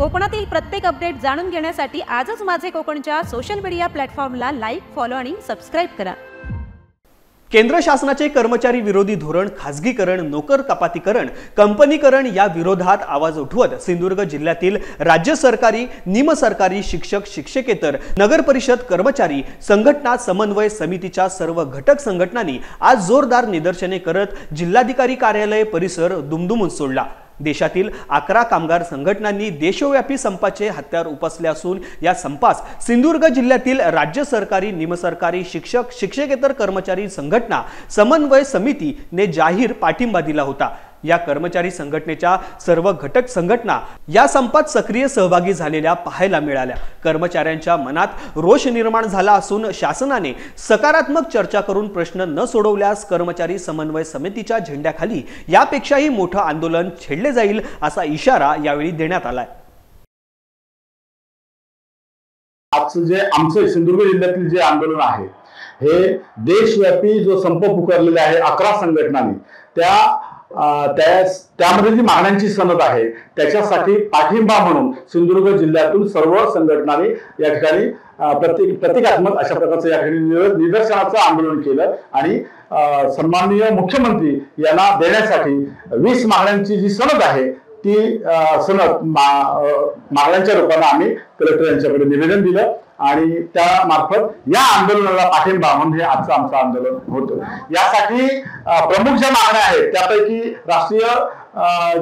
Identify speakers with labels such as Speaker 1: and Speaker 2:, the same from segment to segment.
Speaker 1: कोकणातील प्रत्येक अपडेट जाणून घेण्यासाठी आजच माझे कोकणच्या सोशल मीडिया प्लॅटफॉर्मला लाईक, फॉलो आणि सबस्क्राइब करा।
Speaker 2: केंद्र शासनाचे कर्मचारी विरोधी धोरण, खासगीकरण, नोकर कपातीकरण, कंपनीकरण या विरोधात आवाज उठवत सिंधुदुर्ग जिल्ह्यातील राज्य सरकारी, निमसरकारी, शिक्षक, शिक्षकेतर, नगर परिषद कर्मचारी संघटना समन्वय समितीच्या सर्व घटक संघटनांनी आज जोरदार निदर्शने करत जिल्हाधिकारी कार्यालय परिसर दुमदुमून सोडला। देशातील 11 कामगार संघटनांनी देशव्यापी संपाचे हत्यार उपसले असून या संपास सिंधुदुर्ग जिल्ह्यातील राज्य सरकारी, निमसरकारी, शिक्षक, शिक्षकेतर कर्मचारी संघटना समन्वय समितीने जाहीर पाठिंबा दिला होता। या कर्मचारी संघटनेच्या सर्व घटक संघटना या संपात सक्रिय सहभागी झालेल्या पाहायला मिळाल्या। कर्मचाऱ्यांच्या मनात रोष निर्माण झाला असून शासनाने सकारात्मक चर्चा करून प्रश्न न सोडवल्यास कर्मचारी समन्वय समितीच्या झेंड्याखाली यापेक्षाही मोठं आंदोलन छेडले जाईल असा इशारा यावेळी देण्यात आलाय।
Speaker 3: आजचं जे आमचे सिंधुदुर्ग जिल्ह्यातील जे आंदोलन आहे हे देशव्यापी जो संप पुकारलेला आहे 11 संघटनांनी त्यामध्ये जी मागण्यांची सनद आहे त्याच्यासाठी पाठिंबा म्हणून सिंधुदुर्ग जिल्ह्यातून सर्व संघटनांनी या ठिकाणी प्रतिकात्मक अशा प्रकारचं या ठिकाणी निदर्शनाचं आंदोलन केलं आणि सन्माननीय मुख्यमंत्री यांना देण्यासाठी 20 मागण्यांची जी सनद आहे ती सनद मागण्यांच्या रूपाने आम्ही कलेक्टर यांच्याकडे निवेदन दिलं आणि त्या मार्फत या आंदोलनाला पाठिंबा म्हणजे आजचं आमचं आंदोलन होतं। यासाठी प्रमुख ज्या मागण्या आहेत त्यापैकी राष्ट्रीय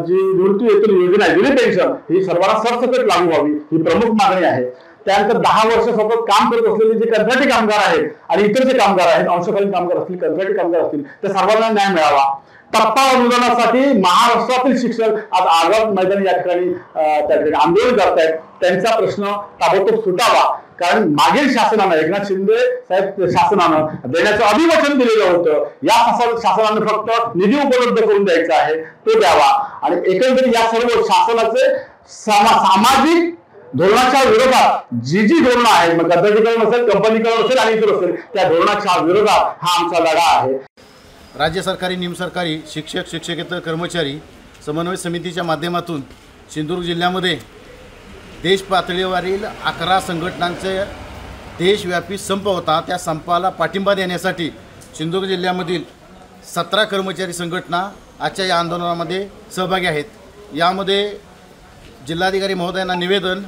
Speaker 3: जी निवृत्ती वेतन योजना आहे, जुनी पेन्शन ही सर्वांना सरसकट लागू व्हावी ही प्रमुख मागणी आहे। त्यानंतर 10 वर्ष सतत काम करत असलेले जे कंत्राटी कामगार आहेत आणि इतर जे कामगार आहेत, अंशकालीन कामगार असतील, कंत्राटी कामगार असतील, त्या सर्वांना न्याय मिळावा। टप्पा अनुदानासाठी महाराष्ट्रातील शिक्षक आज आझाद मैदानी या ठिकाणी आंदोलन करतायत, त्यांचा प्रश्न ताबडतोब सुटावा। कारण मागील शासनानं, एकनाथ शिंदे साहेब शासनानं देण्याचं अभिवचन दिलेलं होतं, या शासनानं फक्त निधी उपलब्ध करून द्यायचा आहे तो द्यावा आणि एकंदरीत या सर्व शासनाचे सामाजिक धोरणाच्या विरोधात जी धोरणं आहेत, मग कंत्राटीकरण असेल, कंपनीकरण असेल आणि इतर असेल, त्या धोरणाच्या विरोधात हा आमचा लढा आहे।
Speaker 4: राज्य सरकारी, निमसरकारी, शिक्षक, शिक्षकेतर कर्मचारी समन्वय समितीच्या माध्यमातून सिंधुदुर्ग जिल्ह्यामध्ये देश पातळीवरील 11 संघटनांचे देशव्यापी संप होता। त्या संपाला पाठिंबा देण्यासाठी सिंधुदुर्ग जिल्ह्यामधील 17 कर्मचारी संघटना आजच्या या आंदोलनामध्ये सहभागी आहेत। यामध्ये जिल्हाधिकारी महोदयांना निवेदन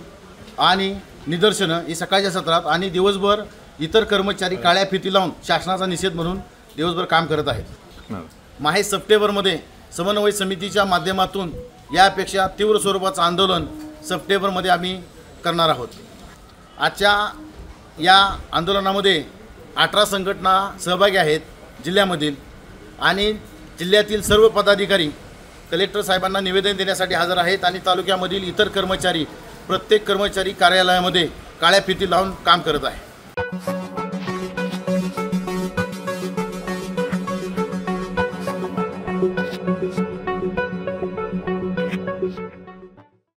Speaker 4: आणि निदर्शनं ही सकाळच्या सत्रात आणि दिवसभर इतर कर्मचारी काळ्या फिती लावून शासनाचा निषेध म्हणून दिवसभर काम करत आहेत। माहे सप्टेंबरमध्ये समन्वय समितीच्या माध्यमातून यापेक्षा तीव्र स्वरूपाचं आंदोलन सप्टेंबरमध्ये आम्ही करणार आहोत। आजच्या या आंदोलनामध्ये 18 संघटना सहभागी आहेत जिल्ह्यामधील आणि जिल्ह्यातील सर्व पदाधिकारी कलेक्टर साहेबांना निवेदन देण्यासाठी हजर आहेत आणि तालुक्यामधील इतर कर्मचारी प्रत्येक कर्मचारी कार्यालयामध्ये काळ्या फिती लावून काम करत आहे।